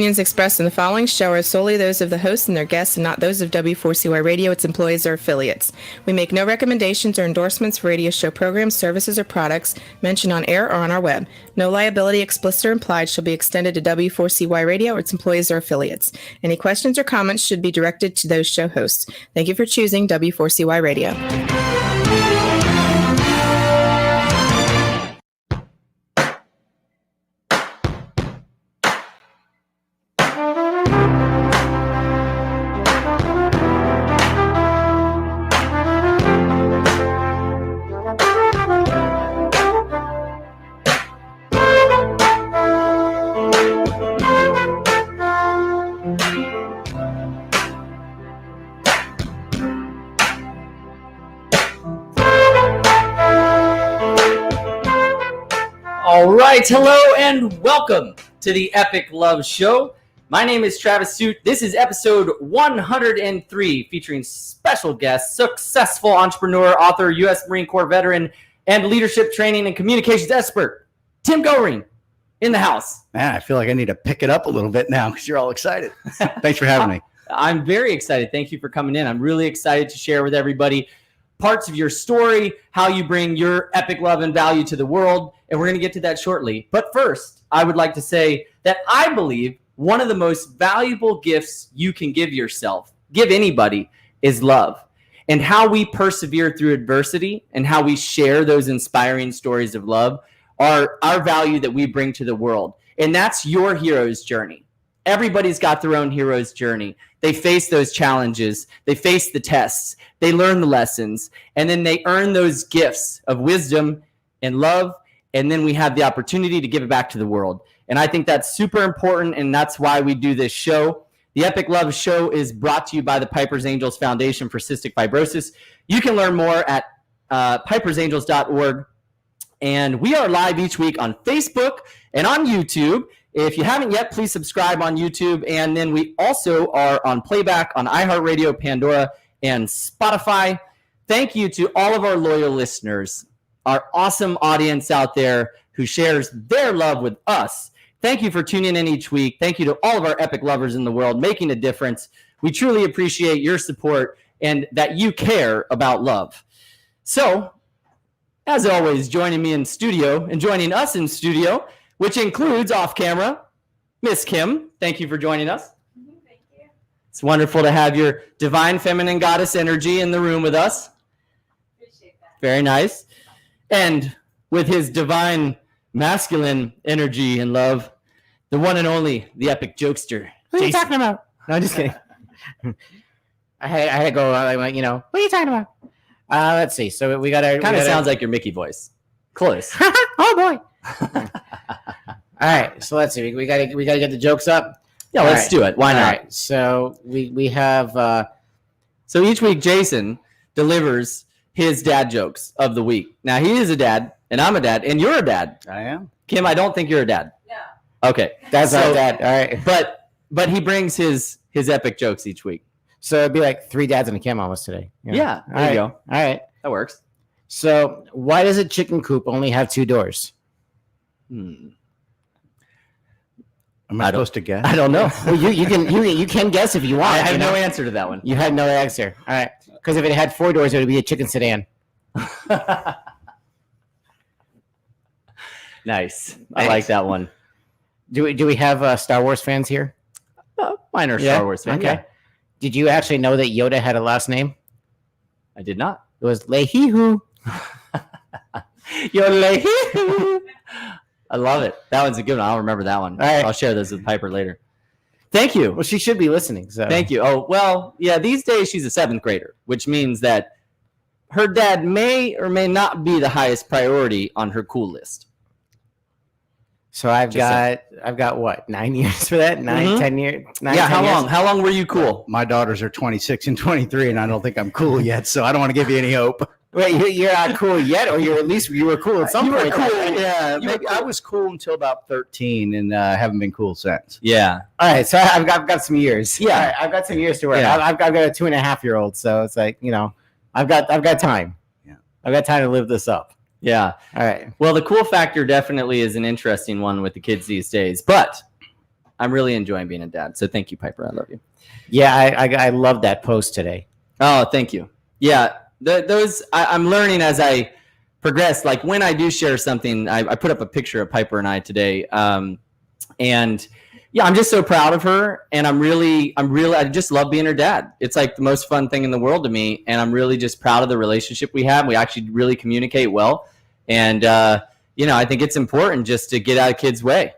Opinions expressed in the following show are solely those of the host and their guests and not those of W4CY Radio, its employees, or affiliates. We make no recommendations or endorsements for radio show programs, services, or products mentioned on air or on our web. No liability, explicit or implied, shall be extended to W4CY Radio or its employees or affiliates. Any questions or comments should be directed to those show hosts. Thank you for choosing W4CY Radio. All right, hello and welcome to the Epic Love Show. My name is Travis Suit. This is episode 103, featuring special guest, successful entrepreneur, author, U.S. Marine Corps veteran, and leadership training and communications expert, Tim Goering, in the house. Man, I feel like I need to pick it up a little bit now because you're all excited. Thanks for having me. I'm very excited. Thank you for coming in. I'm really excited to share with everybody parts of your story, how you bring your epic love and value to the world, and we're going to get to that shortly. But first, I would like to say that I believe one of the most valuable gifts you can give yourself, give anybody, is love. And how we persevere through adversity and how we share those inspiring stories of love are our value that we bring to the world. And that's your hero's journey. Everybody's got their own hero's journey. They face those challenges. They face the tests. They learn the lessons. And then they earn those gifts of wisdom and love. And then we have the opportunity to give it back to the world. And I think that's super important. And that's why we do this show. The Epic Love Show is brought to you by the Piper's Angels Foundation for Cystic Fibrosis. You can learn more at pipersangels.org. And we are live each week on Facebook and on YouTube. If you haven't yet, please subscribe on YouTube. And then we also are on playback on iHeartRadio, Pandora, and Spotify. Thank you to all of our loyal listeners, our awesome audience out there who shares their love with us. Thank you for tuning in each week. Thank you to all of our epic lovers in the world making a difference. We truly appreciate your support and that you care about love. So, as always, joining me in studio and joining us in studio, which includes off camera, Miss Kim. Thank you for joining us. Thank you. It's wonderful to have your divine feminine goddess energy in the room with us. Appreciate that. Very nice. And with his divine masculine energy and love, the one and only, the epic jokester. Who are you talking about? No, I'm just kidding. I had to go, what are you talking about? Let's see. So we got our... Kind of sounds like your Mickey voice. Close. Oh, boy. All right. So let's see. We got to get the jokes up. Yeah, let's do it. Why not? All right. So we have... So each week, Jason delivers his dad jokes of the week. Now, he is a dad, and I'm a dad, and you're a dad. I am. Kim, I don't think you're a dad. No. Okay. That's our dad. All right. But he brings his epic jokes each week. So it'd be like 3 dads and a Kim almost today. Yeah, there you go. All right. That works. So why does a chicken coop only have 2 doors? Am I supposed to guess? I don't know. Well, you can guess if you want. I have no answer to that one. You had no answer. All right. Because if it had 4 doors, it would be a chicken sedan. Nice. I like that one. Do we have Star Wars fans here? Minor Star Wars fan. Okay. Yeah. Did you actually know that Yoda had a last name? I did not. It was Lehihu. Yo, Lehihu. I love it. That one's a good one. I'll remember that one. All right. I'll share this with Piper later. Thank you. Well, she should be listening. So Thank you. Oh, well, yeah, these days she's a 7th grader, which means that her dad may or may not be the highest priority on her cool list. So I've got what, 9 years for that? 10 years? Yeah, how long? How long were you cool? My daughters are 26 and 23, and I don't think I'm cool yet, so I don't want to give you any hope. Wait, you're not cool yet, or you're at least you were cool at some You point. were cool, yeah. Maybe I was cool until about 13, and haven't been cool since. Yeah. All right, so I've got some years. Yeah. All right, I've got some years to work. Yeah. I've got a 2.5-year-old, so it's like, I've got time. Yeah. I've got time to live this up. Yeah. All right. Well, the cool factor definitely is an interesting one with the kids these days. But I'm really enjoying being a dad. So thank you, Piper. I love you. Yeah, I love that post today. Oh, thank you. Yeah, I'm learning as I progress. Like when I do share something, I put up a picture of Piper and I today, and yeah, I'm just so proud of her, and I just love being her dad. It's like the most fun thing in the world to me, and I'm really just proud of the relationship we have. We actually really communicate well, and I think it's important just to get out of kids' way,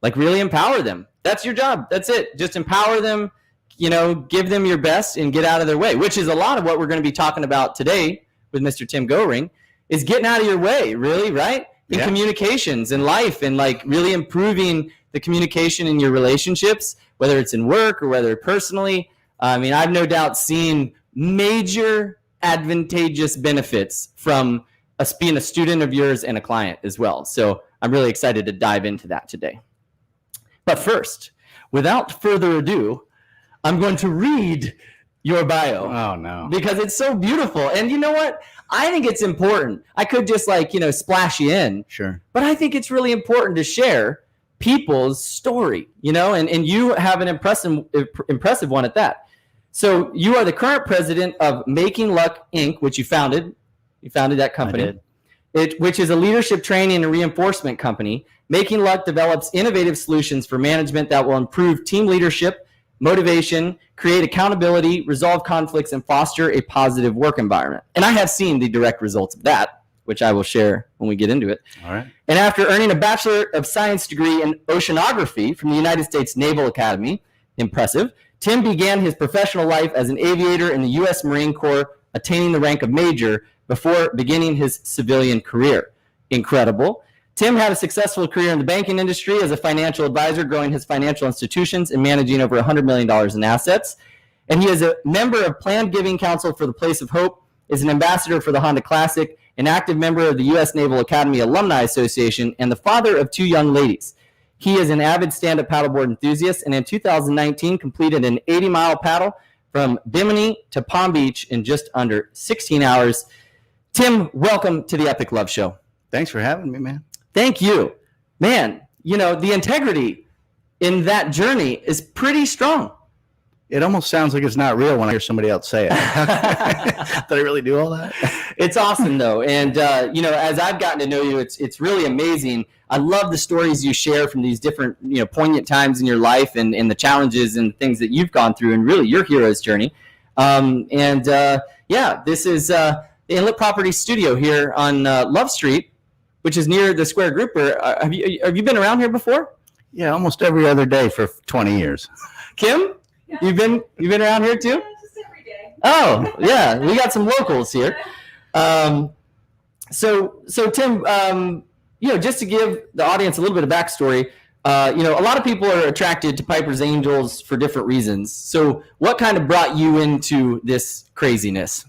like really empower them. That's your job. That's it. Just empower them. Give them your best and get out of their way, which is a lot of what we're going to be talking about today with Mr. Tim Goering, is getting out of your way, really, right? In communications and life, and like really improving the communication in your relationships, whether it's in work or whether personally. I mean, I've no doubt seen major advantageous benefits from us being a student of yours and a client as well. So I'm really excited to dive into that today. But first, without further ado, I'm going to read your bio. Oh, no. Because it's so beautiful. And you know what? I think it's important. I could just splash you in. Sure. But I think it's really important to share people's story, and you have an impressive one at that. So you are the current president of MakingLuck Inc., which you founded. You founded that company. I did. Which is a leadership training and reinforcement company. MakingLuck develops innovative solutions for management that will improve team leadership, motivation, create accountability, resolve conflicts, and foster a positive work environment. And I have seen the direct results of that, which I will share when we get into it. All right. And after earning a Bachelor of Science degree in Oceanography from the United States Naval Academy, impressive, Tim began his professional life as an aviator in the U.S. Marine Corps, attaining the rank of major before beginning his civilian career. Incredible. Tim had a successful career in the banking industry as a financial advisor, growing his financial institutions and managing over $100 million in assets. And he is a member of Planned Giving Council for the Place of Hope, is an ambassador for the Honda Classic, an active member of the U.S. Naval Academy Alumni Association, and the father of 2 young ladies. He is an avid stand Up Paddleboard enthusiast, and in 2019 completed an 80-mile paddle from Bimini to Palm Beach in just under 16 hours. Tim, welcome to the Epic Love Show. Thanks for having me, man. Thank you. Man, the integrity in that journey is pretty strong. It almost sounds like it's not real when I hear somebody else say it. Did I really do all that? It's awesome, though. And, as I've gotten to know you, it's really amazing. I love the stories you share from these different, poignant times in your life and the challenges and things that you've gone through and really your hero's journey. This is the Inlet Property Studio here on Love Street, which is near the Square Grouper. Have you been around here before? Yeah, almost every other day for 20 years. Kim? Yeah. You've been around here too? Just every day. Oh, yeah. We got some locals here. So Tim, just to give the audience a little bit of backstory, a lot of people are attracted to Piper's Angels for different reasons. So what kind of brought you into this craziness?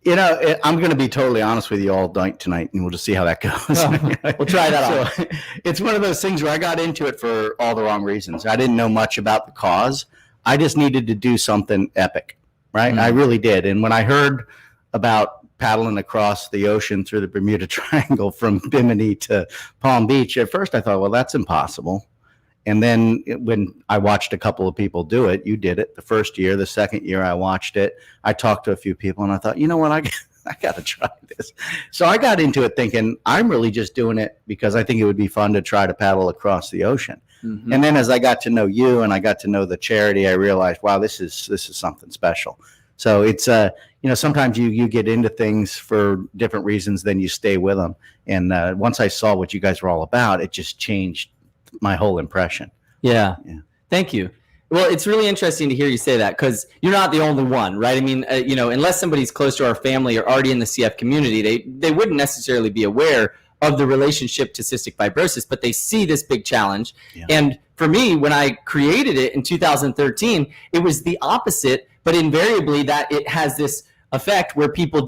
I'm going to be totally honest with you all night tonight, and we'll just see how that goes. We'll try that out. So, it's one of those things where I got into it for all the wrong reasons. I didn't know much about the cause. I just needed to do something epic, right? I really did. And when I heard about paddling across the ocean through the Bermuda Triangle from Bimini to Palm Beach, at first I thought, well, that's impossible. And then when I watched a couple of people do it, you did it the first year, the second year I watched it, I talked to a few people and I thought, you know what, I got to try this. So I got into it thinking, I'm really just doing it because I think it would be fun to try to paddle across the ocean. Mm-hmm. And then as I got to know you and I got to know the charity, I realized, wow, this is something special. So it's, sometimes you get into things for different reasons, then you stay with them. And once I saw what you guys were all about, it just changed my whole impression. Yeah. Thank you. Well, it's really interesting to hear you say that because you're not the only one, right? I mean, unless somebody's close to our family or already in the CF community, they wouldn't necessarily be aware of the relationship to cystic fibrosis, but they see this big challenge. Yeah. And for me, when I created it in 2013, it was the opposite, but invariably that it has this effect where people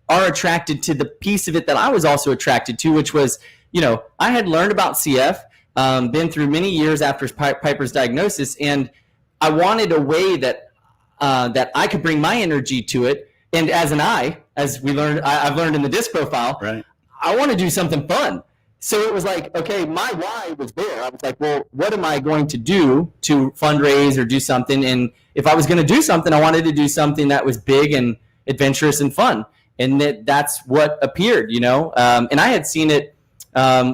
are attracted to the piece of it that I was also attracted to, which was, I had learned about CF, been through many years after Piper's diagnosis, and I wanted a way that I could bring my energy to it. And as we learned, I've learned in the disc profile, right. I want to do something fun. So it was like, okay, my why was there. I was like, well, what am I going to do to fundraise or do something? And if I was going to do something, I wanted to do something that was big and adventurous and fun. And that's what appeared, you know. And I had seen it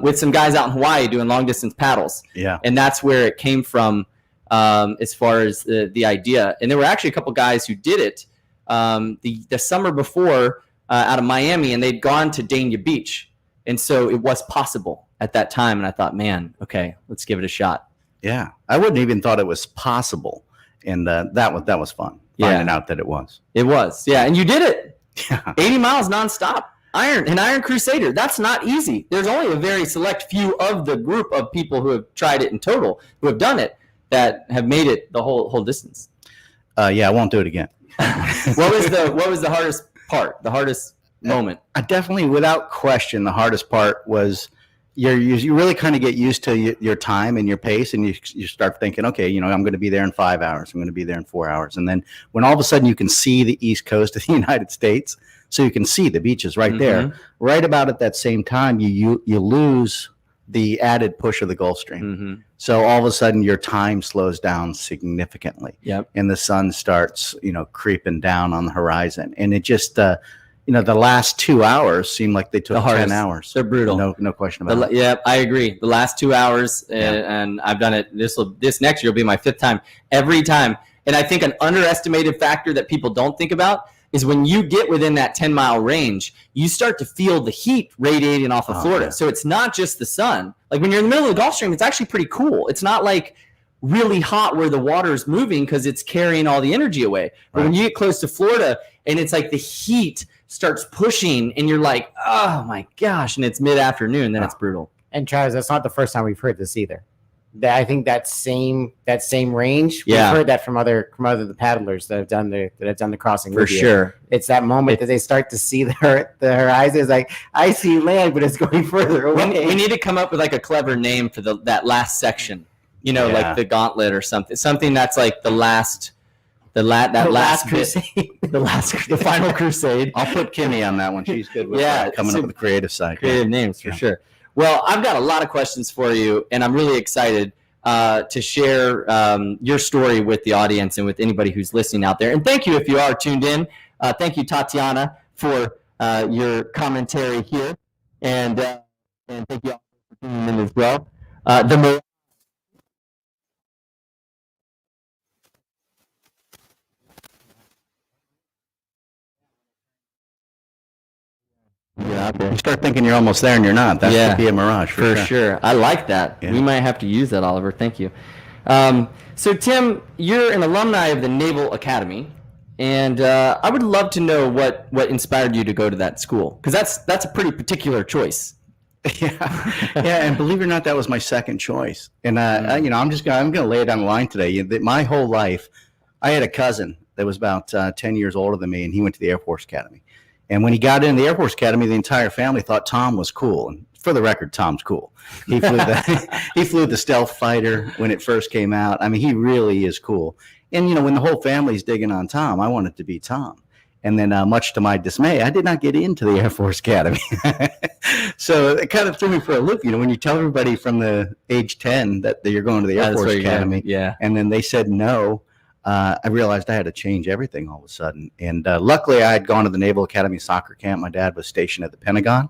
with some guys out in Hawaii doing long distance paddles. Yeah. And that's where it came from as far as the idea. And there were actually a couple guys who did it the summer before out of Miami, and they'd gone to Dania Beach. And so it was possible at that time. And I thought, man, okay, let's give it a shot. Yeah. I wouldn't even thought it was possible. And that was fun, finding out that it was. It was. Yeah. And you did it. Yeah. 80 miles nonstop. An Iron Crusader. That's not easy. There's only a very select few of the group of people who have tried it in total, who have done it, that have made it the whole distance. Yeah, I won't do it again. What was the hardest part? The hardest moment? I definitely, without question, the hardest part was you really kind of get used to your time and your pace, and you start thinking, okay, you know, I'm going to be there in 5 hours. I'm going to be there in 4 hours. And then when all of a sudden you can see the East Coast of the United States, so you can see the beaches right there, right about at that same time, you lose the added push of the Gulf Stream. So all of a sudden your time slows down significantly. Yep. And the sun starts, you know, creeping down on the horizon. And it just, you know, the last 2 hours seem like they took 10 hours. They're brutal. No question about it. Yeah, I agree. The last 2 hours, and I've done it. This next year will be my 5th time. Every time. And I think an underestimated factor that people don't think about is when you get within that 10-mile range, you start to feel the heat radiating off of Florida. Yeah. So it's not just the sun. Like when you're in the middle of the Gulf Stream, it's actually pretty cool. It's not like really hot where the water is moving because it's carrying all the energy away. But when you get close to Florida and it's like the heat starts pushing and you're like, oh my gosh, and it's mid-afternoon, then it's brutal. And Travis, that's not the first time we've heard this either. I think that same range. Yeah. We've heard that from other the paddlers that have done the crossing. For sure. It's that moment that they start to see the horizon. It's like, I see land, but it's going further away. We need to come up with like a clever name for that last section. You know, like the gauntlet or something. Something that's like the last crusade. the final crusade. I'll put Kimmy on that one. She's good with coming up with the creative side. Creative names for sure. Well, I've got a lot of questions for you, and I'm really excited to share your story with the audience and with anybody who's listening out there. And thank you if you are tuned in. Thank you, Tatiana, for your commentary here, and thank you all for tuning in as well. You start thinking you're almost there and you're not. That could be a mirage for sure. I like that. Yeah. We might have to use that, Oliver. Thank you. So, Tim, you're an alumni of the Naval Academy, and I would love to know what inspired you to go to that school, because that's a pretty particular choice. Yeah, and believe it or not, that was my second choice. And you know, I'm going to lay it on the line today. My whole life, I had a cousin that was about 10 years older than me, and he went to the Air Force Academy. And when he got into the Air Force Academy, the entire family thought Tom was cool. And for the record, Tom's cool. He flew the stealth fighter when it first came out. I mean, he really is cool. And, you know, when the whole family's digging on Tom, I wanted to be Tom. And then much to my dismay, I did not get into the Air Force Academy. So it kind of threw me for a loop. You know, when you tell everybody from the age 10 that you're going to the Air Force Academy, and then they said no, I realized I had to change everything all of a sudden. And luckily, I had gone to the Naval Academy soccer camp. My dad was stationed at the Pentagon.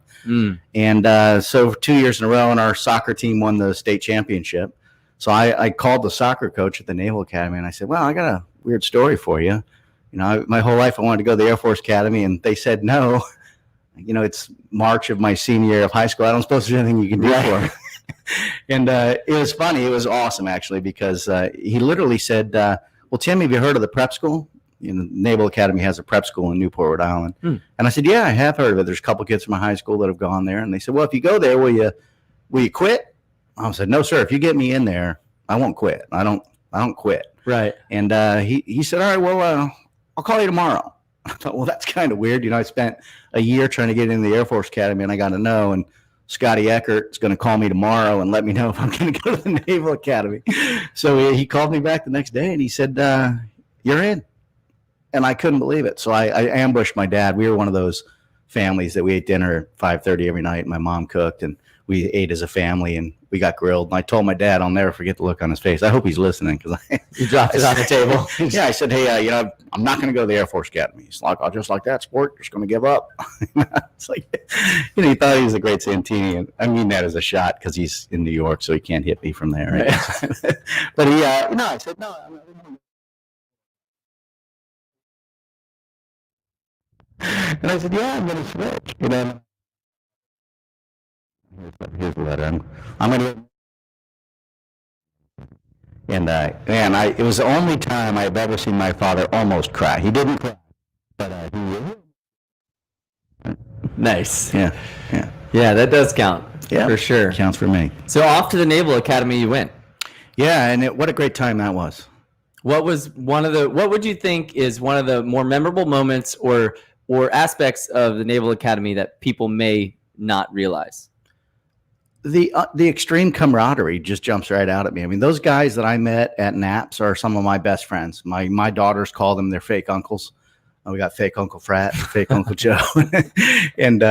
And so 2 years in a row, and our soccer team won the state championship. So I called the soccer coach at the Naval Academy, and I said, well, I got a weird story for you. You know, my whole life I wanted to go to the Air Force Academy, and they said no. You know, it's March of my senior year of high school. I don't suppose there's anything you can do for me. And it was funny. It was awesome, actually, because he literally said, well, Tim, have you heard of the prep school? You know, Naval Academy has a prep school in Newport, Rhode Island. And I said, yeah, I have heard of it. There's a couple kids from my high school that have gone there. And they said, well, if you go there, will you quit? I said, no, sir. If you get me in there, I won't quit. I don't quit. Right. And he said, all right, well, I'll call you tomorrow. I thought, well, that's kind of weird. You know, I spent a year trying to get into the Air Force Academy, and I got to know. And Scotty Eckert is going to call me tomorrow and let me know if I'm going to go to the Naval Academy. So he called me back the next day, and he said, you're in. And I couldn't believe it. So I ambushed my dad. We were one of those families that we ate dinner at 5:30 every night. My mom cooked, and we ate as a family and we got grilled. And I told my dad, I'll never forget the look on his face. I hope he's listening because You dropped it on the table. yeah, I said, hey, I'm not going to go to the Air Force Academy. He's like, I'll just like that sport, just going to give up. It's like, he thought he was a great Santini. And I mean that as a shot because he's in New York, so he can't hit me from there. Right? But I said, no, I'm not. And I said, yeah, I'm going to switch. Here's the letter. I'm going to. And it was the only time I've ever seen my father almost cry. He didn't cry, but he. Nice. Yeah. Yeah, that does count. Yeah, for sure. Counts for me. So off to the Naval Academy you went. Yeah, and what a great time that was. What would you think is one of the more memorable moments or aspects of the Naval Academy that people may not realize? The extreme camaraderie just jumps right out at me. I mean, those guys that I met at NAPS are some of my best friends. My daughters call them their fake uncles. We got fake Uncle Frat, fake Uncle Joe. And,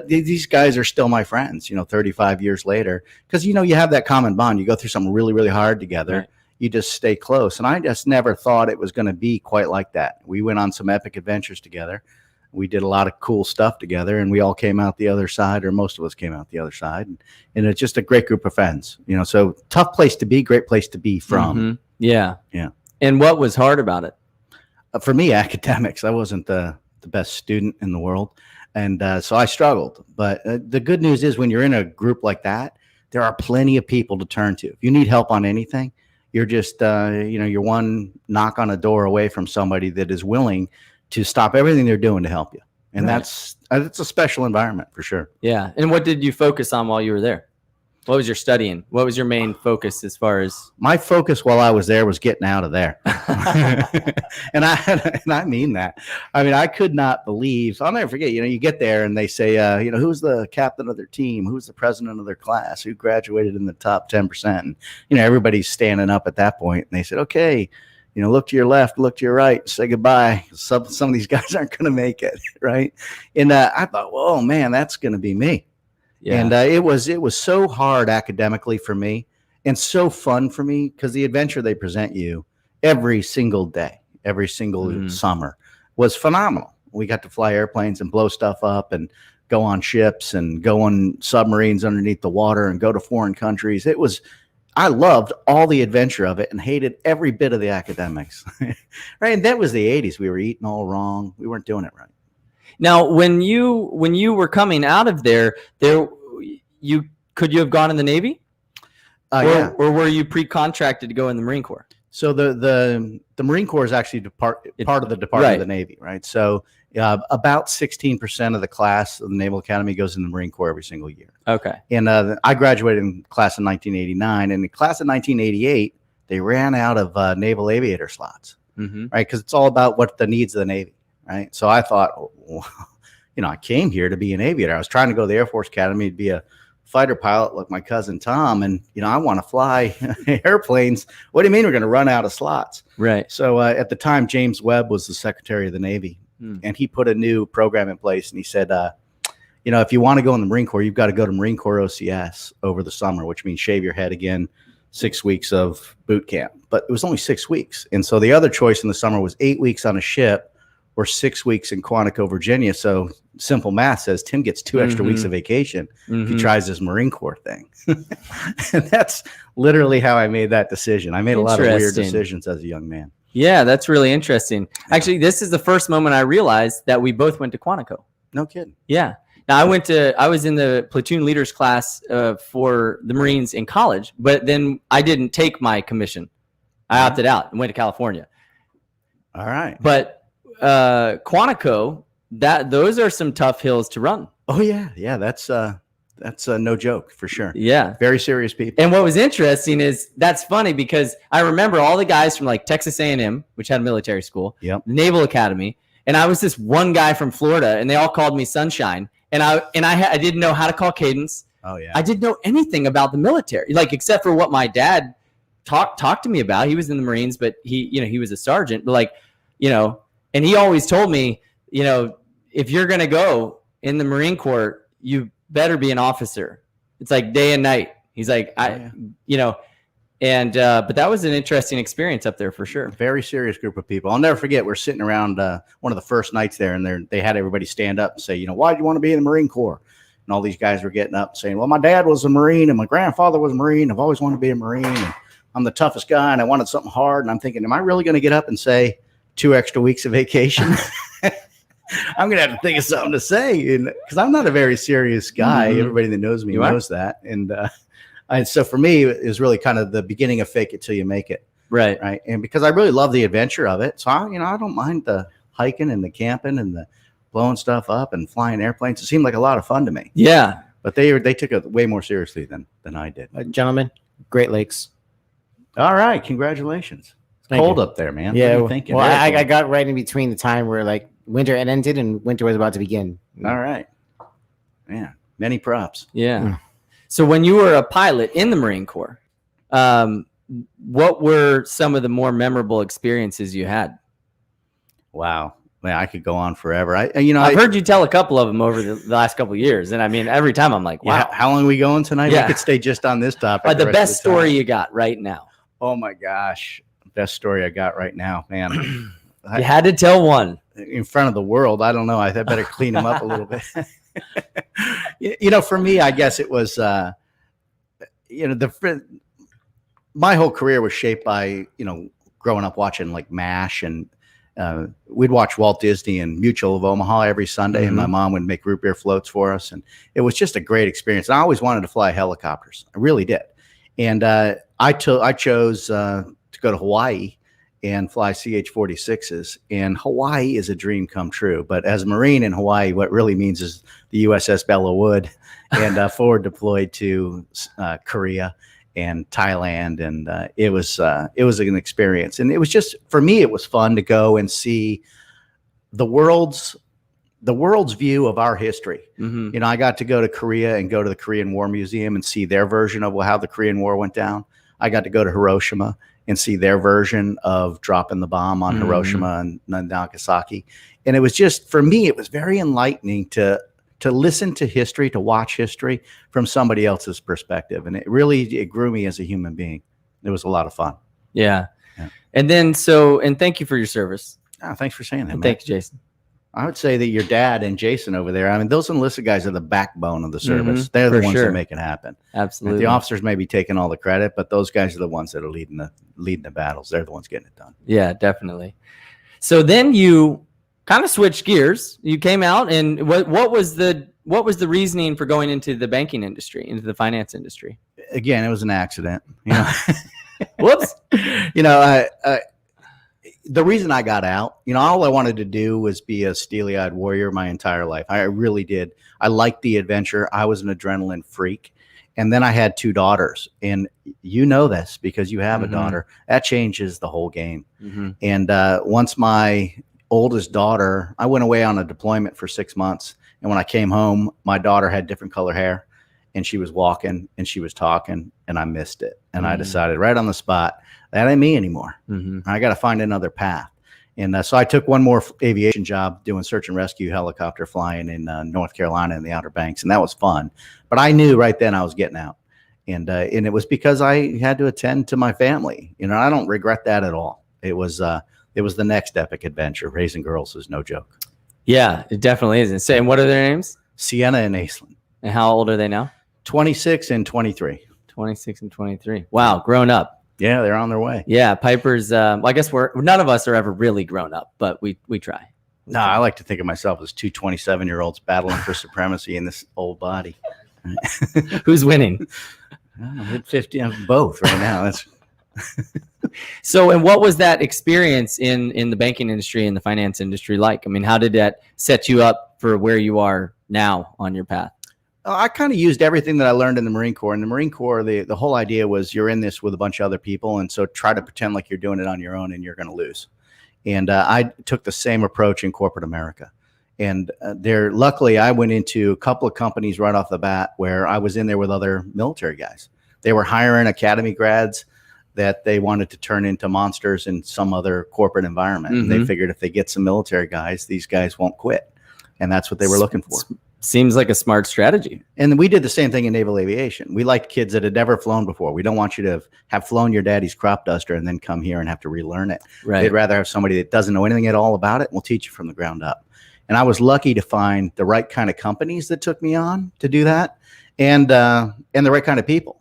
these guys are still my friends, 35 years later. Because, you have that common bond. You go through something really, really hard together. Right. You just stay close. And I just never thought it was going to be quite like that. We went on some epic adventures together. We did a lot of cool stuff together, and we all came out the other side, or most of us came out the other side. And it's just a great group of friends, so tough place to be, great place to be from. Mm-hmm. Yeah. Yeah. And what was hard about it? For me, academics. I wasn't the best student in the world. And so I struggled. But the good news is when you're in a group like that, there are plenty of people to turn to. If you need help on anything, you're just, you're one knock on a door away from somebody that is willing to stop everything they're doing to help you. And right. That's a special environment for sure. Yeah. And what did you focus on while you were there? What was your studying? What was your main focus as far as? My focus while I was there was getting out of there. and I mean that. I mean, I could not believe, so I'll never forget, you get there and they say, who's the captain of their team? Who's the president of their class? Who graduated in the top 10%? And, everybody's standing up at that point. And they said, okay, look to your left, look to your right, say goodbye. Some of these guys aren't going to make it, right? And I thought, whoa, man, that's going to be me. Yeah. And it was so hard academically for me and so fun for me because the adventure they present you every single day, every single summer was phenomenal. We got to fly airplanes and blow stuff up and go on ships and go on submarines underneath the water and go to foreign countries. I loved all the adventure of it and hated every bit of the academics. Right. And that was the 80s. We were eating all wrong. We weren't doing it right. Now, when you were coming out of there, could you have gone in the Navy? Yeah. Or were you pre-contracted to go in the Marine Corps? So the Marine Corps is actually part of the Department of the Navy, right? So about 16% of the class of the Naval Academy goes in the Marine Corps every single year. Okay. And I graduated in class of 1989. And in the class of 1988, they ran out of naval aviator slots, right? Because it's all about what the needs of the Navy, right? So I thought, I came here to be an aviator. I was trying to go to the Air Force Academy to be a fighter pilot like my cousin Tom. And, I want to fly airplanes. What do you mean we're going to run out of slots? Right. So at the time, James Webb was the Secretary of the Navy. And he put a new program in place. And he said, if you want to go in the Marine Corps, you've got to go to Marine Corps OCS over the summer, which means shave your head again, 6 weeks of boot camp. But it was only 6 weeks. And so the other choice in the summer was 8 weeks on a ship or 6 weeks in Quantico, Virginia. So simple math says Tim gets 2 extra weeks of vacation if he tries this Marine Corps thing. And that's literally how I made that decision. I made a lot of weird decisions as a young man. Yeah, that's really interesting. Actually, this is the first moment I realized that we both went to Quantico. No kidding. Yeah. Now, I was in the platoon leaders class for the Marines in college, but then I didn't take my commission. I opted out and went to California. All right. But Quantico, those are some tough hills to run. Oh, yeah. Yeah, that's no joke for sure. Yeah. Very serious people. And what was interesting is that's funny because I remember all the guys from like Texas A&M, which had a military school, the Naval Academy, and I was this one guy from Florida, and they all called me Sunshine. And I didn't know how to call cadence. Oh yeah. I didn't know anything about the military, like except for what my dad talked to me about. He was in the Marines, but he was a sergeant. But and he always told me, if you're gonna go in the Marine Corps, you better be an officer. It's like day and night. He's like, but that was an interesting experience up there for sure. Very serious group of people. I'll never forget. We're sitting around one of the first nights there, and they had everybody stand up and say, why do you want to be in the Marine Corps? And all these guys were getting up saying, well, my dad was a Marine and my grandfather was a Marine. I've always wanted to be a Marine, and I'm the toughest guy, and I wanted something hard. And I'm thinking, am I really going to get up and say 2 extra weeks of vacation? I'm going to have to think of something to say, because I'm not a very serious guy. Everybody that knows me knows that. And so for me, it was really kind of the beginning of fake it till you make it. Right. And because I really love the adventure of it. So, I don't mind the hiking and the camping and the blowing stuff up and flying airplanes. It seemed like a lot of fun to me. Yeah. But they took it way more seriously than I did. Gentlemen, Great Lakes. All right. Congratulations. It's cold up there, man. Yeah. What are you thinking? Well, I got right in between the time where like winter had ended and winter was about to begin. All right. Man, many props. Yeah. So when you were a pilot in the Marine Corps, what were some of the more memorable experiences you had? Wow. Man, I could go on forever. I've heard you tell a couple of them over the last couple of years. And I mean, every time I'm like, wow. Yeah, how long are we going tonight? Yeah. We could stay just on this topic. The best story you got right now. Oh my gosh. Best story I got right now, man. You had to tell one. In front of the world. I don't know. I better clean them up a little bit. For me, I guess it was, my whole career was shaped by, growing up watching like MASH, and we'd watch Walt Disney and Mutual of Omaha every Sunday, and my mom would make root beer floats for us. And it was just a great experience. And I always wanted to fly helicopters. I really did. And I chose to go to Hawaii and fly CH-46s. And Hawaii is a dream come true. But as a Marine in Hawaii, what really means is the USS Bella Wood, and forward deployed to Korea and Thailand. And it was an experience. And it was just, for me, it was fun to go and see the world's view of our history. I got to go to Korea and go to the Korean War Museum and see their version of how the Korean War went down. I got to go to Hiroshima and see their version of dropping the bomb on Hiroshima and Nagasaki. And it was just, for me, it was very enlightening to listen to history, to watch history from somebody else's perspective. And it grew me as a human being. It was a lot of fun. Yeah. And then, and thank you for your service. Oh, thanks for saying that, man. Thank you, Jason. I would say that your dad and Jason over there, I mean, those enlisted guys are the backbone of the service. They're the ones that make it happen. Absolutely. The officers may be taking all the credit, but those guys are the ones that are leading the battles. They're the ones getting it done. Yeah, definitely. So then you kind of switched gears. You came out, and what was the reasoning for going into the banking industry, into the finance industry? Again, it was an accident. Whoops. The reason I got out, all I wanted to do was be a steely-eyed warrior my entire life. I really did. I liked the adventure. I was an adrenaline freak. And then I had 2 daughters. And you know this because you have a daughter. That changes the whole game. And once my oldest daughter, I went away on a deployment for 6 months. And when I came home, my daughter had different color hair. And she was walking and she was talking. And I missed it. And I decided right on the spot, that ain't me anymore. I got to find another path. And so I took one more aviation job doing search and rescue helicopter flying in North Carolina in the Outer Banks. And that was fun. But I knew right then I was getting out. And it was because I had to attend to my family. I don't regret that at all. It was the next epic adventure. Raising girls is no joke. Yeah, it definitely is. And what are their names? Sienna and Aislinn. And how old are they now? 26 and 23. 26 and 23. Wow, grown up. Yeah, they're on their way. Yeah, Piper's. I guess none of us are ever really grown up, but we try. No, I like to think of myself as 2 27-year-olds battling for supremacy in this old body. Who's winning? I'm 50. I'm both right now. That's So, and what was that experience in the banking industry and the finance industry like? I mean, how did that set you up for where you are now on your path? I kind of used everything that I learned in the Marine Corps. In the Marine Corps, the whole idea was you're in this with a bunch of other people, and so try to pretend like you're doing it on your own and you're going to lose. And I took the same approach in corporate America. And luckily, I went into a couple of companies right off the bat where I was in there with other military guys. They were hiring academy grads that they wanted to turn into monsters in some other corporate environment. And they figured if they get some military guys, these guys won't quit. And that's what they were looking for. Seems like a smart strategy. And we did the same thing in naval aviation. We liked kids that had never flown before. We don't want you to have flown your daddy's crop duster and then come here and have to relearn it. Right. They'd rather have somebody that doesn't know anything at all about it and will teach you from the ground up. And I was lucky to find the right kind of companies that took me on to do that, and the right kind of people.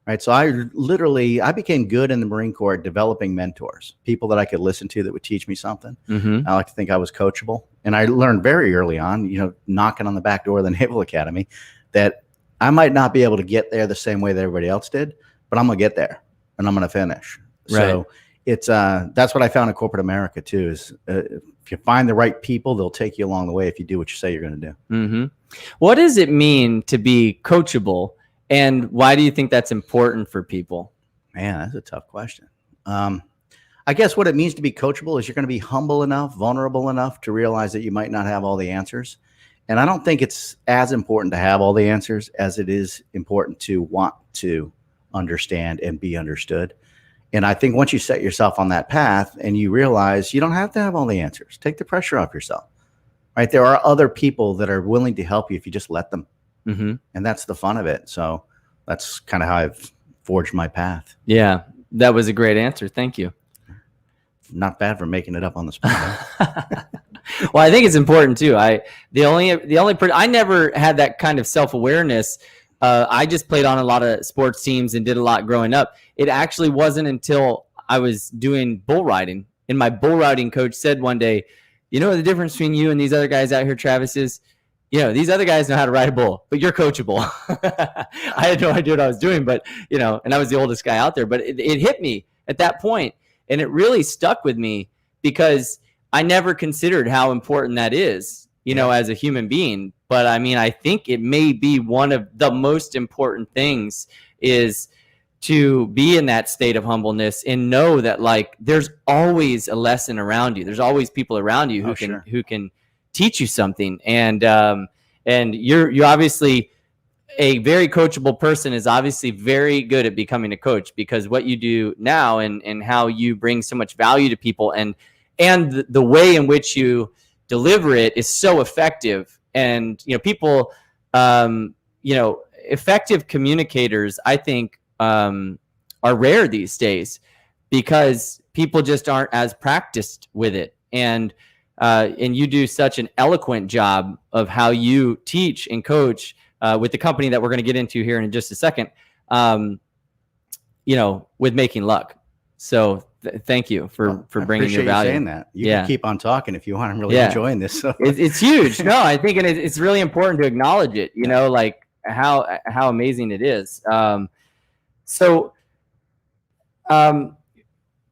Right. So I became good in the Marine Corps at developing mentors, people that I could listen to that would teach me something. I like to think I was coachable. And I learned very early on, knocking on the back door of the Naval Academy, that I might not be able to get there the same way that everybody else did, but I'm going to get there and I'm going to finish. Right. So it's that's what I found in corporate America, too, is if you find the right people, they'll take you along the way if you do what you say you're going to do. What does it mean to be coachable? And why do you think that's important for people? Man, that's a tough question. I guess what it means to be coachable is you're going to be humble enough, vulnerable enough to realize that you might not have all the answers. And I don't think it's as important to have all the answers as it is important to want to understand and be understood. And I think once you set yourself on that path and you realize you don't have to have all the answers, take the pressure off yourself, right? There are other people that are willing to help you if you just let them. And that's the fun of it. So that's kind of how I've forged my path. Yeah, that was a great answer. Thank you. Not bad for making it up on the spot. Well, I think it's important too. I never had that kind of self-awareness. I just played on a lot of sports teams and did a lot growing up. It actually wasn't until I was doing bull riding, and my bull riding coach said one day, "You know what the difference between you and these other guys out here, Travis, is? These other guys know how to ride a bull, but you're coachable." I had no idea what I was doing, but, and I was the oldest guy out there, but it hit me at that point, and it really stuck with me because I never considered how important that is, as a human being. But I mean, I think it may be one of the most important things is to be in that state of humbleness and know that, like, there's always a lesson around you. There's always people around you who can teach you something. And you're obviously a very coachable person, is obviously very good at becoming a coach, because what you do now and how you bring so much value to people and the way in which you deliver it is so effective. And, people, effective communicators, I think, are rare these days because people just aren't as practiced with it. And you do such an eloquent job of how you teach and coach with the company that we're going to get into here in just a second, with Making Luck. So thank you for bringing your value. Saying that. You can keep on talking if you want. I'm really enjoying this. So. It's huge. No, I think it's really important to acknowledge it, like how amazing it is.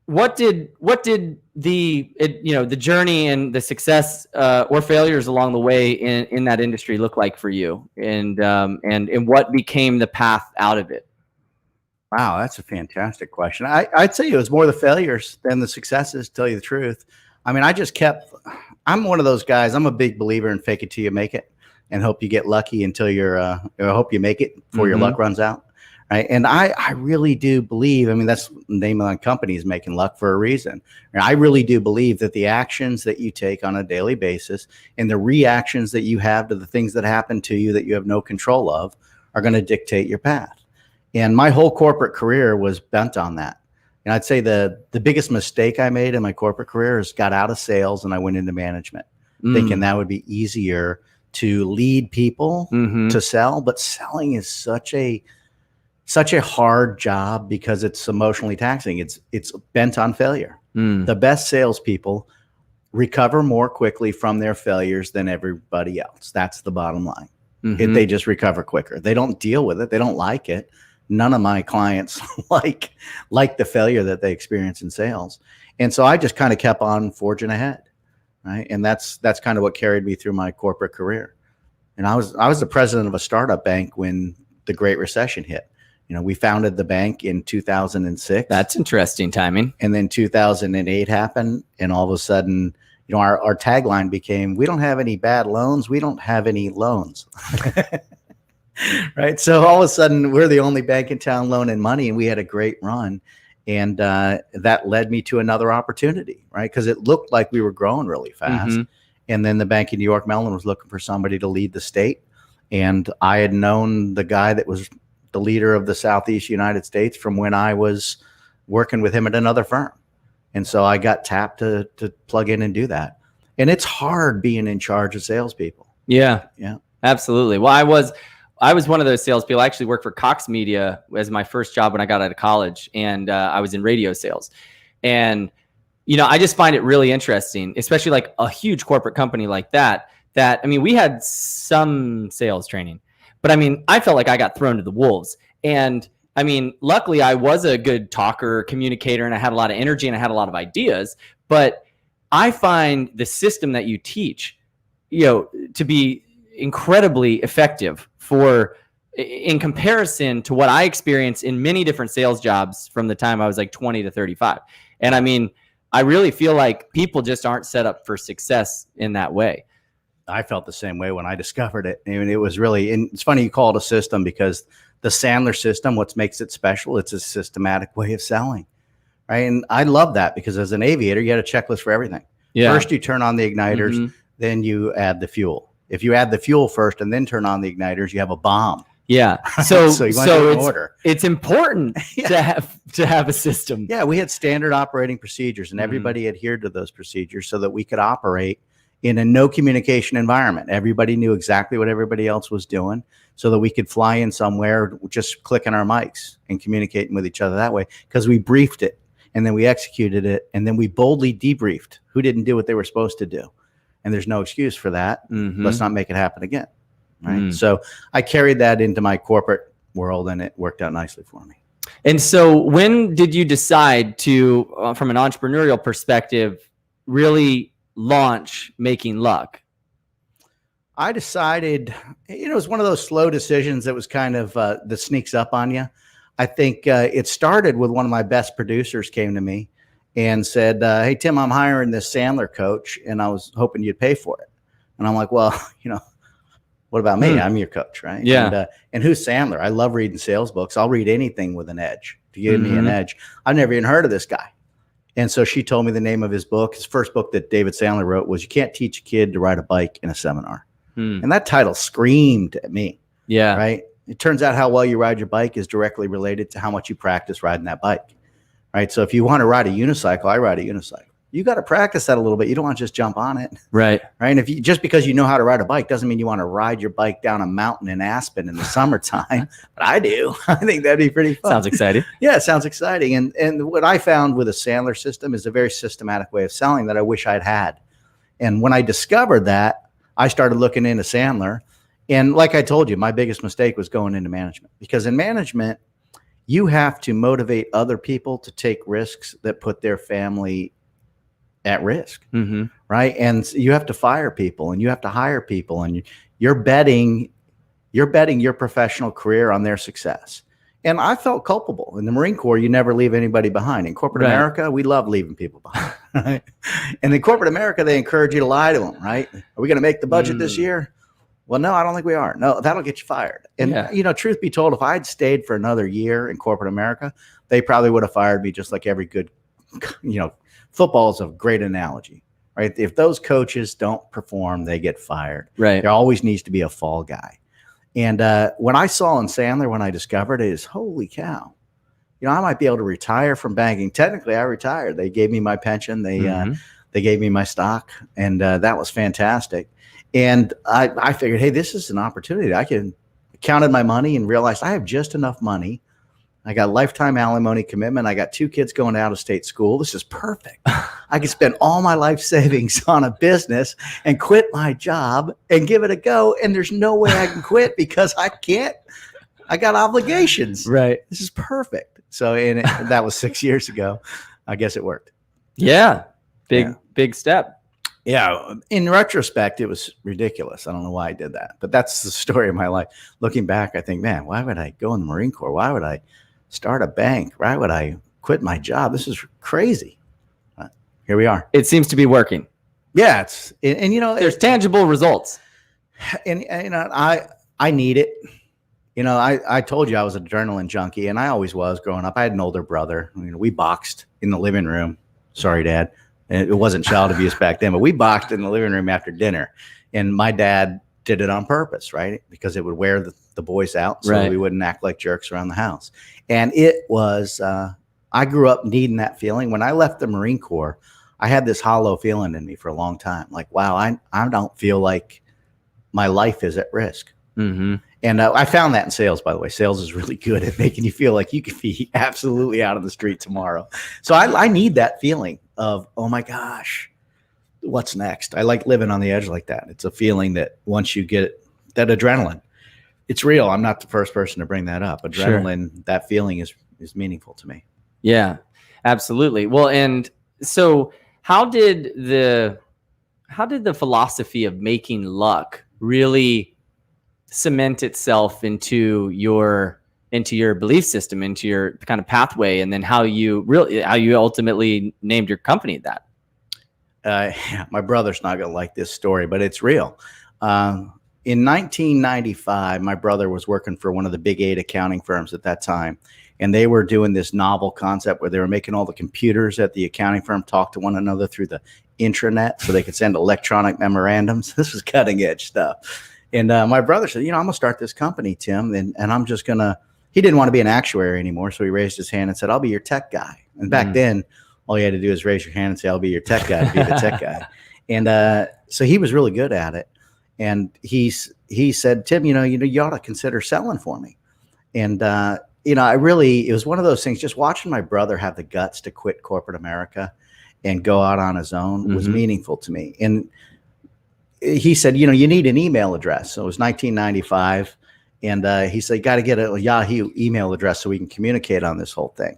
What did the journey and the success or failures along the way in that industry look like for you, and what became the path out of it? Wow, that's a fantastic question. I'd say it was more the failures than the successes, to tell you the truth. I mean, I'm one of those guys. I'm a big believer in fake it till you make it, and hope you get lucky until hope you make it before your luck runs out. Right. And I really do believe, that's the name of the company is Making Luck for a reason. And I really do believe that the actions that you take on a daily basis and the reactions that you have to the things that happen to you that you have no control of are going to dictate your path. And my whole corporate career was bent on that. And I'd say the biggest mistake I made in my corporate career is got out of sales and I went into management, thinking that would be easier to lead people to sell. But selling is such a hard job because it's emotionally taxing. It's bent on failure. The best salespeople recover more quickly from their failures than everybody else. That's the bottom line. They just recover quicker. They don't deal with it. They don't like it. None of my clients like the failure that they experience in sales. And so I just kind of kept on forging ahead. Right. And that's kind of what carried me through my corporate career. And I was the president of a startup bank when the Great Recession hit. We founded the bank in 2006. That's interesting timing. And then 2008 happened. And all of a sudden, our tagline became, we don't have any bad loans. We don't have any loans. Right. So all of a sudden, we're the only bank in town loaning money. And we had a great run. And that led me to another opportunity. Right. Because it looked like we were growing really fast. And then the Bank of New York Mellon was looking for somebody to lead the state. And I had known the guy that was the leader of the Southeast United States from when I was working with him at another firm. And so I got tapped to plug in and do that. And it's hard being in charge of salespeople. Yeah. Yeah. Absolutely. Well, I was one of those salespeople. I actually worked for Cox Media as my first job when I got out of college, and I was in radio sales. And I just find it really interesting, especially like a huge corporate company like that. I mean, we had some sales training, but I mean, I felt like I got thrown to the wolves. And I mean, luckily I was a good talker, communicator, and I had a lot of energy and I had a lot of ideas. But I find the system that you teach, to be incredibly effective in comparison to what I experienced in many different sales jobs from the time I was like 20 to 35. And I mean, I really feel like people just aren't set up for success in that way. I felt the same way when I discovered it. I mean, it was really, and it's funny you call it a system, because the Sandler System, what makes it special, it's a systematic way of selling, right? And I love that, because as an aviator, you had a checklist for everything. Yeah. First, you turn on the igniters, then you add the fuel. If you add the fuel first and then turn on the igniters, you have a bomb. Yeah. So it's important to have a system. Yeah, we had standard operating procedures, and everybody adhered to those procedures so that we could operate in a no communication environment. Everybody knew exactly what everybody else was doing, so that we could fly in somewhere just clicking our mics and communicating with each other that way, because we briefed it and then we executed it, and then we boldly debriefed who didn't do what they were supposed to do. And there's no excuse for that. Let's not make it happen again. Right. So I carried that into my corporate world, and it worked out nicely for me. And so when did you decide to, from an entrepreneurial perspective, really launch Making Luck? I decided, it was one of those slow decisions that was kind of that sneaks up on you. I think it started with one of my best producers came to me and said, hey, Tim, I'm hiring this Sandler coach, and I was hoping you'd pay for it. And I'm like, well, what about me? I'm your coach, right? Yeah. And who's Sandler? I love reading sales books. I'll read anything with an edge to give me an edge. I've never even heard of this guy. And so she told me the name of his book. His first book that David Sandler wrote was You Can't Teach a Kid to Ride a Bike in a Seminar. And that title screamed at me. Yeah. Right. It turns out how well you ride your bike is directly related to how much you practice riding that bike. Right. So if you want to ride a unicycle, I ride a unicycle. You got to practice that a little bit. You don't want to just jump on it. Right. Right. And if you, just because you know how to ride a bike doesn't mean you want to ride your bike down a mountain in Aspen in the summertime. But I do. I think that'd be pretty fun. Sounds exciting. Yeah, it sounds exciting. And what I found with a Sandler system is a very systematic way of selling that I wish I'd had. And when I discovered that, I started looking into Sandler. And like I told you, my biggest mistake was going into management, because in management, you have to motivate other people to take risks that put their family at risk, right? And you have to fire people, and you have to hire people, and you're betting your professional career on their success. And I felt culpable. In the Marine Corps, you never leave anybody behind. In corporate America, we love leaving people behind. Right? And in corporate America, they encourage you to lie to them, right? Are we going to make the budget this year? Well, no, I don't think we are. No, that'll get you fired. And, truth be told, if I'd stayed for another year in corporate America, they probably would have fired me, just like every good, football is a great analogy, right? If those coaches don't perform, they get fired. Right. There always needs to be a fall guy. And when I saw in Sandler, when I discovered it, is holy cow, I might be able to retire from banking. Technically, I retired. They gave me my pension. They gave me my stock, and that was fantastic. And I figured, hey, this is an opportunity. I counted my money and realized I have just enough money. I got lifetime alimony commitment. I got 2 kids going to out-of-state school. This is perfect. I can spend all my life savings on a business and quit my job and give it a go. And there's no way I can quit, because I can't. I got obligations. Right. This is perfect. So that was 6 years ago. I guess it worked. Yeah. Big step. Yeah. In retrospect, it was ridiculous. I don't know why I did that, but that's the story of my life. Looking back, I think, man, why would I go in the Marine Corps? Why would I start a bank? Why would I quit my job? This is crazy. Here we are. It seems to be working. Yeah. There's tangible results. And I need it. I told you I was an adrenaline junkie, and I always was growing up. I had an older brother. We boxed in the living room. Sorry, Dad. And it wasn't child abuse back then, but we boxed in the living room after dinner. And my dad did it on purpose, right? Because it would wear the boys out so Right. we wouldn't act like jerks around the house. And it was, I grew up needing that feeling. When I left the Marine Corps, I had this hollow feeling in me for a long time. Like, wow, I don't feel like my life is at risk. Mm-hmm. And I found that in sales, by the way. Sales is really good at making you feel like you could be absolutely out of the street tomorrow. So I need that feeling of, oh my gosh, what's next? I like living on the edge like that. It's a feeling that once you get that adrenaline, it's real. I'm not the first person to bring that up. Adrenaline, that feeling is meaningful to me. Yeah, absolutely. Well, and so how did the philosophy of making luck really cement itself into your belief system, into your kind of pathway, and then how you ultimately named your company that? My brother's not going to like this story, but it's real. In 1995, my brother was working for one of the big 8 accounting firms at that time. And they were doing this novel concept where they were making all the computers at the accounting firm talk to one another through the intranet so they could send electronic memorandums. This was cutting edge stuff. And my brother said, I'm going to start this company, Tim. And I'm just going to, he didn't want to be an actuary anymore. So he raised his hand and said, I'll be your tech guy. And back then, all you had to do is raise your hand and say, I'll be your tech guy, to be the tech guy. And so he was really good at it. And he said, Tim, you ought to consider selling for me. And, it was one of those things, just watching my brother have the guts to quit corporate America and go out on his own was meaningful to me. And he said, you need an email address. So it was 1995. And he said, got to get a Yahoo email address so we can communicate on this whole thing.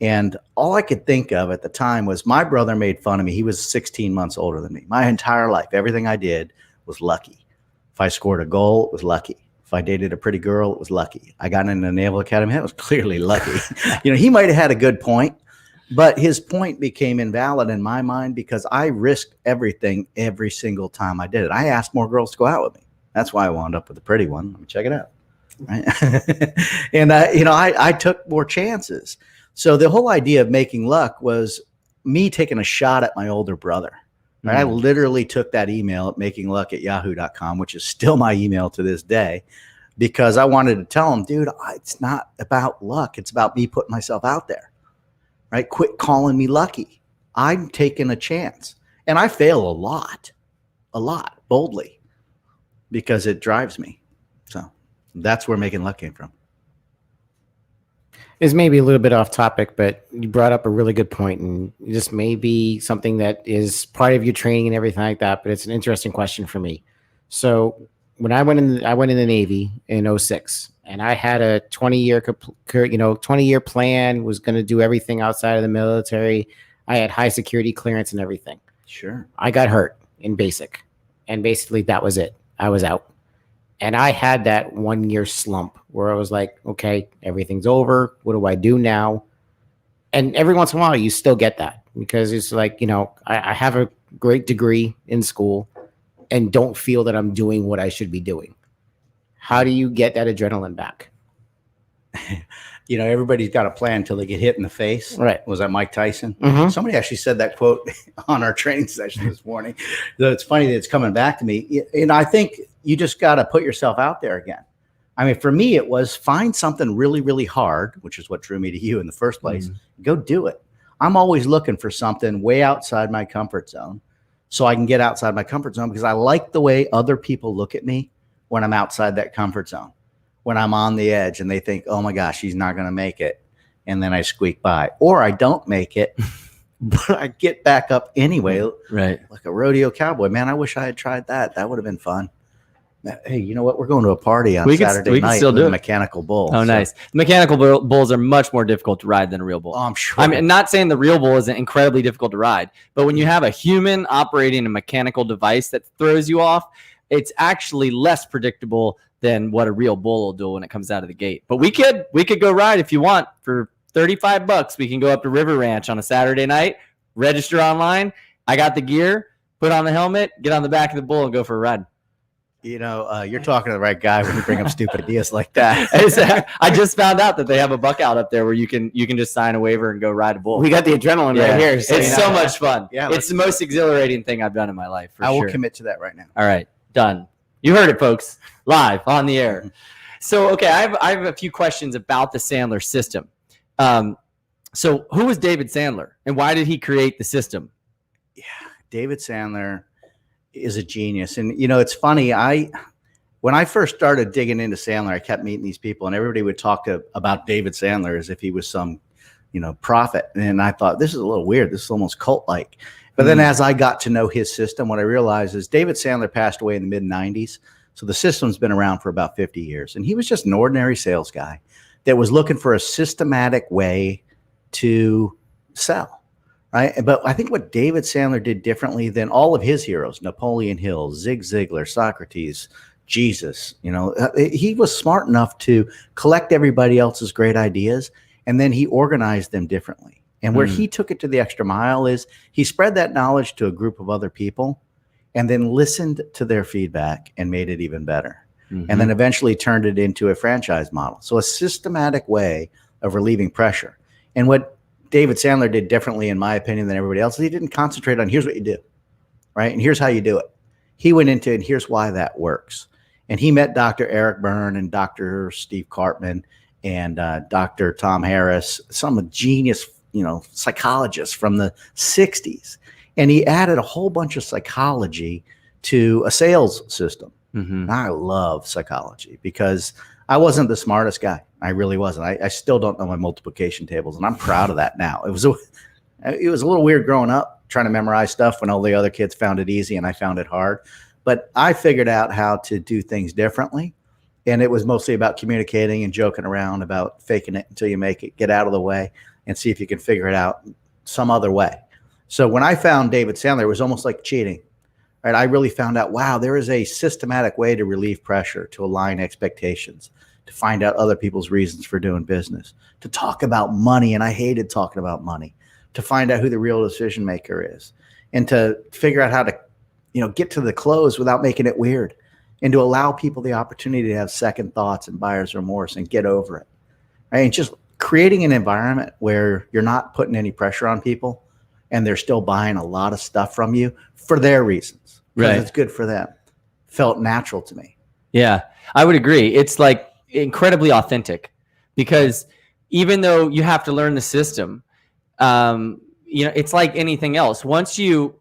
And all I could think of at the time was my brother made fun of me. He was 16 months older than me. My entire life, everything I did was lucky. If I scored a goal, it was lucky. If I dated a pretty girl, it was lucky. I got into the Naval Academy, that was clearly lucky. He might have had a good point, but his point became invalid in my mind because I risked everything every single time I did it. I asked more girls to go out with me. That's why I wound up with a pretty one. Let me check it out. Right? And I took more chances. So the whole idea of making luck was me taking a shot at my older brother. Right? I literally took that email at makingluck@yahoo.com, which is still my email to this day, because I wanted to tell him, dude, it's not about luck. It's about me putting myself out there, right? Quit calling me lucky. I'm taking a chance. And I fail a lot, boldly, because it drives me. So that's where making luck came from. It's maybe a little bit off topic, but you brought up a really good point, and this may be something that is part of your training and everything like that, but it's an interesting question for me. So when I went in the Navy in 2006, and I had a 20-year plan, was going to do everything outside of the military. I had high security clearance and everything. Sure. I got hurt in basic, and basically that was it. I was out. And I had that 1 year slump where I was like, okay, everything's over. What do I do now? And every once in a while, you still get that because it's like, I have a great degree in school and don't feel that I'm doing what I should be doing. How do you get that adrenaline back? Everybody's got a plan until they get hit in the face. Right. Was that Mike Tyson? Mm-hmm. Somebody actually said that quote on our training session this morning. So it's funny that it's coming back to me. And I think you just got to put yourself out there again. I mean, for me, it was find something really, really hard, which is what drew me to you in the first place. Go do it. I'm always looking for something way outside my comfort zone so I can get outside my comfort zone because I like the way other people look at me when I'm outside that comfort zone. When I'm on the edge and they think, oh my gosh, he's not going to make it. And then I squeak by, or I don't make it, but I get back up anyway. Right. Like a rodeo cowboy, man. I wish I had tried that. That would have been fun. Hey, you know what? We're going to a party on Saturday night with a mechanical bull. Oh, nice. The mechanical bulls are much more difficult to ride than a real bull. Oh, I'm sure. I'm not saying the real bull isn't incredibly difficult to ride, but when you have a human operating a mechanical device that throws you off, it's actually less predictable than what a real bull will do when it comes out of the gate. But we could go ride if you want for $35. We can go up to River Ranch on a Saturday night, register online. I got the gear, put on the helmet, get on the back of the bull and go for a ride. You're talking to the right guy when you bring up stupid ideas like that. I just found out that they have a buck out up there where you can just sign a waiver and go ride a bull. We got the adrenaline right here. It's so much fun. Yeah, it's the most exhilarating thing I've done in my life. I will commit to that right now. All right, done. You heard it, folks, live on the air. So, okay, I have a few questions about the Sandler system. So who was David Sandler and why did he create the system? Yeah, David Sandler is a genius. And, it's funny. When I first started digging into Sandler, I kept meeting these people and everybody would talk about David Sandler as if he was some, prophet. And I thought, this is a little weird. This is almost cult-like. But then as I got to know his system, what I realized is David Sandler passed away in the mid-90s. So the system's been around for about 50 years. And he was just an ordinary sales guy that was looking for a systematic way to sell, right? But I think what David Sandler did differently than all of his heroes, Napoleon Hill, Zig Ziglar, Socrates, Jesus, he was smart enough to collect everybody else's great ideas, and then he organized them differently. And where he took it to the extra mile is he spread that knowledge to a group of other people and then listened to their feedback and made it even better. And then eventually turned it into a franchise model. So a systematic way of relieving pressure. And what David Sandler did differently, in my opinion, than everybody else, is he didn't concentrate on here's what you do, right? And here's how you do it. He went into and here's why that works. And he met Dr. Eric Berne and Dr. Steve Cartman and Dr. Tom Harris, some genius psychologists from the 60s. And he added a whole bunch of psychology to a sales system. And I love psychology because I wasn't the smartest guy. I really wasn't. I still don't know my multiplication tables, and I'm proud of that now. It was a little weird growing up, trying to memorize stuff when all the other kids found it easy and I found it hard. But I figured out how to do things differently. And it was mostly about communicating and joking around about faking it until you make it, get out of the way, and see if you can figure it out some other way. So when I found David Sandler, it was almost like cheating, right? I really found out, wow, there is a systematic way to relieve pressure, to align expectations, to find out other people's reasons for doing business, to talk about money. And I hated talking about money, to find out who the real decision maker is, and to figure out how to, get to the close without making it weird, and to allow people the opportunity to have second thoughts and buyer's remorse and get over it, right? And just creating an environment where you're not putting any pressure on people and they're still buying a lot of stuff from you for their reasons, because it's good for them, felt natural to me. Yeah, I would agree. It's like incredibly authentic, because even though you have to learn the system, it's like anything else. Once you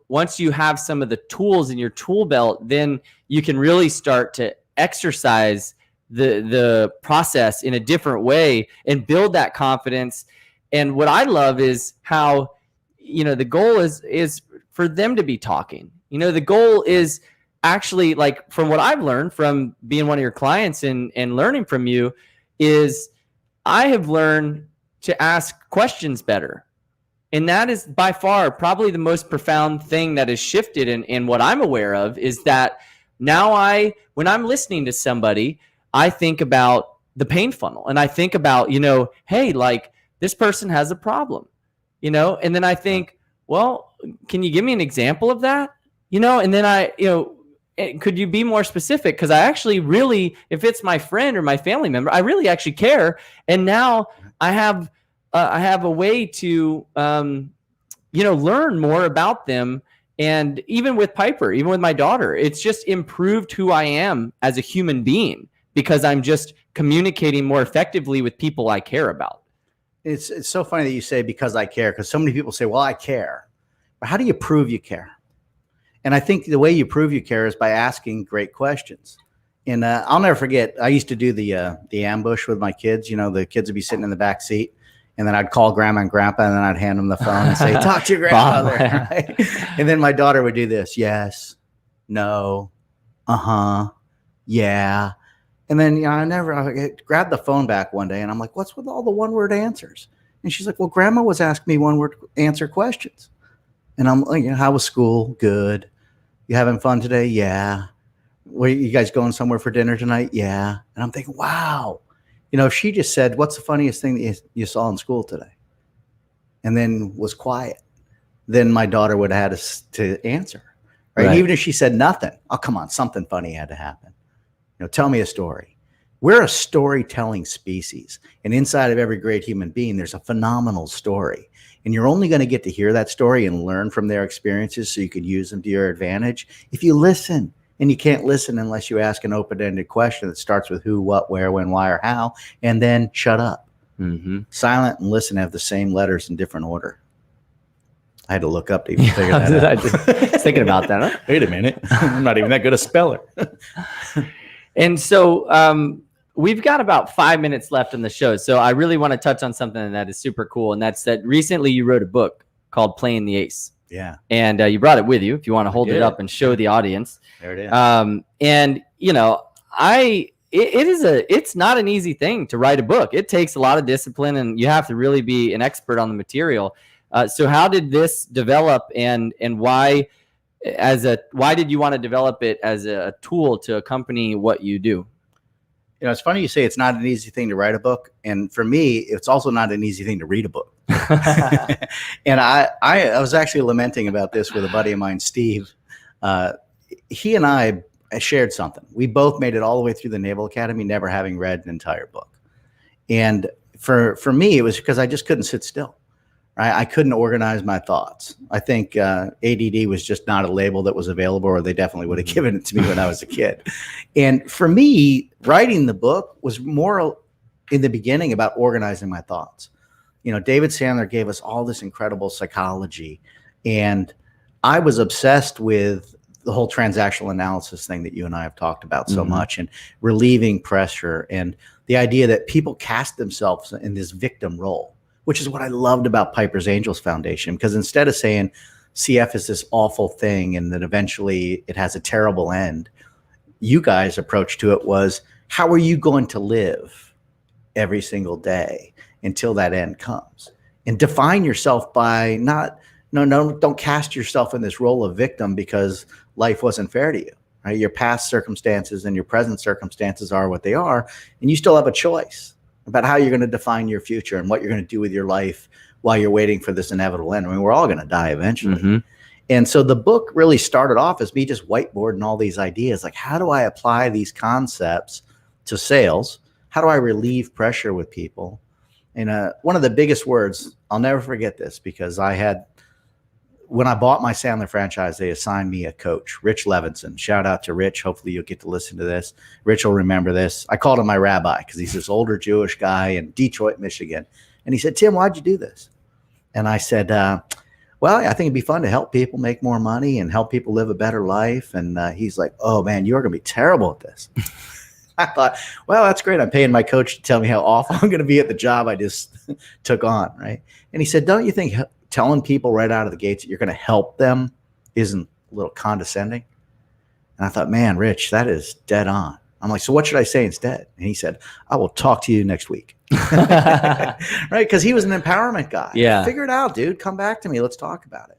have some of the tools in your tool belt, then you can really start to exercise the process in a different way and build that confidence. And what I love is how, the goal is for them to be talking. The goal is actually, like, from what I've learned from being one of your clients and learning from you, is I have learned to ask questions better. And that is by far probably the most profound thing that has shifted in what I'm aware of, is that now when I'm listening to somebody, I think about the pain funnel, and I think about, hey, like, this person has a problem, and then I think, well, can you give me an example of that? And then could you be more specific? Because I actually really, if it's my friend or my family member, I really actually care. And now I have a way to, learn more about them. And even with Piper, even with my daughter, it's just improved who I am as a human being, because I'm just communicating more effectively with people I care about. It's so funny that you say because I care, because so many people say, well, I care. But how do you prove you care? And I think the way you prove you care is by asking great questions. And I'll never forget, I used to do the ambush with my kids. The kids would be sitting in the back seat, and then I'd call grandma and grandpa, and then I'd hand them the phone and say, talk to your grandmother. Right? And then my daughter would do this. Yes, no, yeah. And then, I grabbed the phone back one day and I'm like, what's with all the one-word answers? And she's like, well, grandma was asking me one-word answer questions. And I'm like, how was school? Good. You having fun today? Yeah. Were you guys going somewhere for dinner tonight? Yeah. And I'm thinking, wow. If she just said, what's the funniest thing that you saw in school today? And then was quiet, then my daughter would have had to answer. Right? Even if she said nothing, oh, come on, something funny had to happen. Tell me a story. We're a storytelling species. And inside of every great human being, there's a phenomenal story. And you're only going to get to hear that story and learn from their experiences so you can use them to your advantage if you listen And you can't listen unless you ask an open-ended question that starts with who, what, where, when, why, or how, and then shut up. Mm-hmm. Silent and listen have the same letters in different order. I had to look up to even figure that out. I was thinking about that. Huh? Wait a minute. I'm not even that good a speller. And so we've got about 5 minutes left in the show. So I really want to touch on something that is super cool. And that's that recently you wrote a book called Playing the Ace. Yeah. And you brought it with you if you want to hold it up and show the audience. There it is. And, you know, it's not an easy thing to write a book. It takes a lot of discipline and you have to really be an expert on the material. So how did this develop and why did you want to develop it as a tool to accompany what you do? You know, it's funny you say it's not an easy thing to write a book. And for me, it's also not an easy thing to read a book. And I was actually lamenting about this with a buddy of mine, Steve. He and I shared something. We both made it all the way through the Naval Academy, never having read an entire book. And for me, it was because I just couldn't sit still. Right? I couldn't organize my thoughts. I think ADD was just not a label that was available, or they definitely would have given it to me when I was a kid. And for me, writing the book was more in the beginning about organizing my thoughts. You know, David Sandler gave us all this incredible psychology, and I was obsessed with the whole transactional analysis thing that you and I have talked about so much, and relieving pressure, and the idea that people cast themselves in this victim role, which is what I loved about Piper's Angels Foundation, because instead of saying CF is this awful thing and then eventually it has a terrible end, you guys' approach to it was, how are you going to live every single day until that end comes? And define yourself by don't cast yourself in this role of victim because life wasn't fair to you. Right? Your past circumstances and your present circumstances are what they are, and you still have a choice about how you're going to define your future and what you're going to do with your life while you're waiting for this inevitable end. I mean, we're all going to die eventually. And so the book really started off as me just whiteboarding all these ideas. Like, how do I apply these concepts to sales? How do I relieve pressure with people? And one of the biggest words, I'll never forget this, because when I bought my Sandler franchise, they assigned me a coach, Rich Levinson. Shout out to Rich. Hopefully you'll get to listen to this. Rich will remember this. I called him my rabbi because he's this older Jewish guy in Detroit, Michigan. And he said, Tim, why'd you do this? And I said, well, I think it'd be fun to help people make more money and help people live a better life. And he's like, oh, man, you're going to be terrible at this. I thought, well, that's great. I'm paying my coach to tell me how awful I'm going to be at the job I just took on, right? And he said, don't you think telling people right out of the gates that you're going to help them isn't a little condescending? And I thought, man, Rich, that is dead on. I'm like, so what should I say instead? And he said, I will talk to you next week. Right? Because he was an empowerment guy. Yeah. Figure it out, dude. Come back to me. Let's talk about it.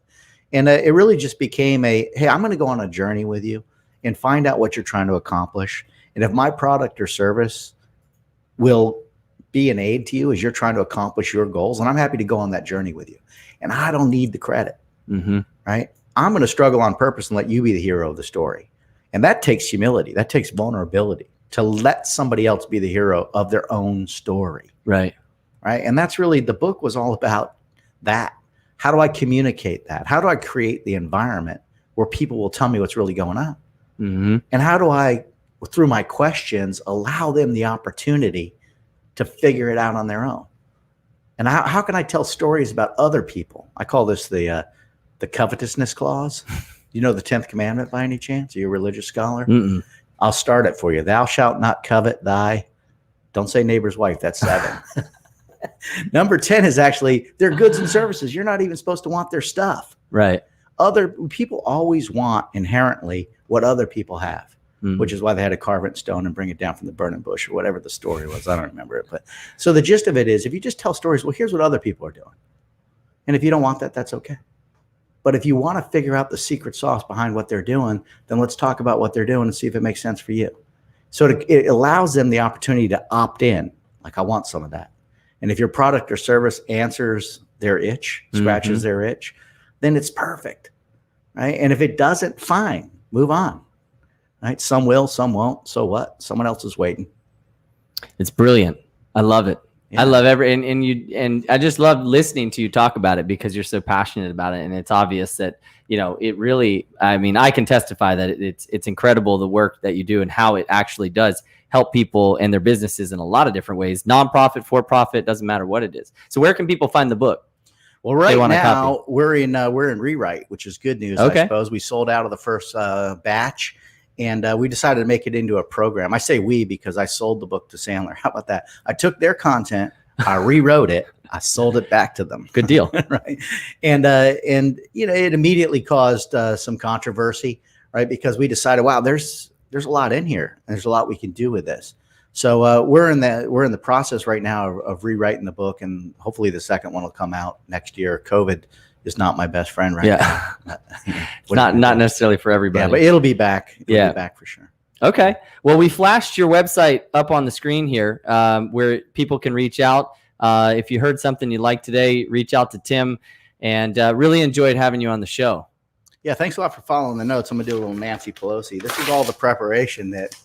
And it really just became hey, I'm going to go on a journey with you and find out what you're trying to accomplish. And if my product or service will be an aid to you as you're trying to accomplish your goals, and I'm happy to go on that journey with you. And I don't need the credit, right? I'm going to struggle on purpose and let you be the hero of the story. And that takes humility. That takes vulnerability to let somebody else be the hero of their own story. Right. Right. And that's really, the book was all about that. How do I communicate that? How do I create the environment where people will tell me what's really going on? And how do I, through my questions, allow them the opportunity to figure it out on their own? And how can I tell stories about other people? I call this the covetousness clause. You know the 10th commandment by any chance? Are you a religious scholar? I'll start it for you. Thou shalt not covet thy, don't say neighbor's wife, that's 7. Number 10 is actually their goods and services. You're not even supposed to want their stuff. Right. Other people always want inherently what other people have. Which is why they had to carve it in stone and bring it down from the burning bush or whatever the story was. I don't remember it. But so the gist of it is, if you just tell stories, well, here's what other people are doing. And if you don't want that, that's okay. But if you want to figure out the secret sauce behind what they're doing, then let's talk about what they're doing and see if it makes sense for you. So it allows them the opportunity to opt in. Like, I want some of that. And if your product or service answers their itch, scratches their itch, then it's perfect. Right. And if it doesn't, fine, move on. Right. Some will, some won't. So what? Someone else is waiting. It's brilliant. I love it. Yeah. I love and I just love listening to you talk about it because you're so passionate about it. And it's obvious that, it really, I can testify that it's incredible the work that you do and how it actually does help people and their businesses in a lot of different ways. Nonprofit, for profit, doesn't matter what it is. So where can people find the book? Well, right now we're in rewrite, which is good news. Okay. I suppose we sold out of the first batch, and we decided to make it into a program. I say we because I sold the book to Sandler. How about that? I took their content, I rewrote it, I sold it back to them. Good deal. Right, and it immediately caused some controversy, right? Because we decided, wow, there's a lot in here. There's a lot we can do with this. So we're in the process right now of rewriting the book, and hopefully the second one will come out next year. COVID is not my best friend right now. It's not necessarily for everybody. Yeah, but it'll be back. It'll be back for sure. Okay. Well, we flashed your website up on the screen here where people can reach out. If you heard something you liked today, reach out to Tim, and really enjoyed having you on the show. Yeah, thanks a lot for following the notes. I'm going to do a little Nancy Pelosi. This is all the preparation that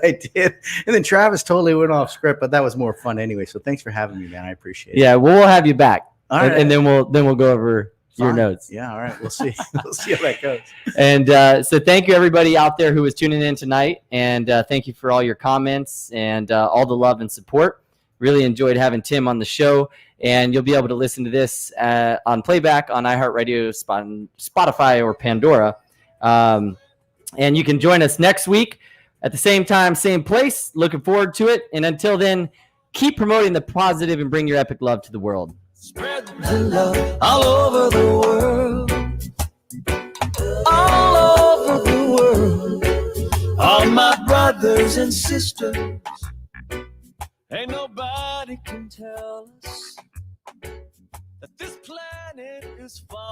I did. And then Travis totally went off script, but that was more fun anyway. So thanks for having me, man. I appreciate it. Yeah, we'll have you back. All right. And then we'll go over your notes. Yeah, all right. We'll see. We'll see how that goes. And so thank you, everybody out there who was tuning in tonight. And thank you for all your comments and all the love and support. Really enjoyed having Tim on the show. And you'll be able to listen to this on playback on iHeartRadio, Spotify, or Pandora. And you can join us next week at the same time, same place. Looking forward to it. And until then, keep promoting the positive and bring your epic love to the world. Spread the love all over the world. All over the world. All my brothers and sisters. Ain't nobody can tell us that this planet is falling.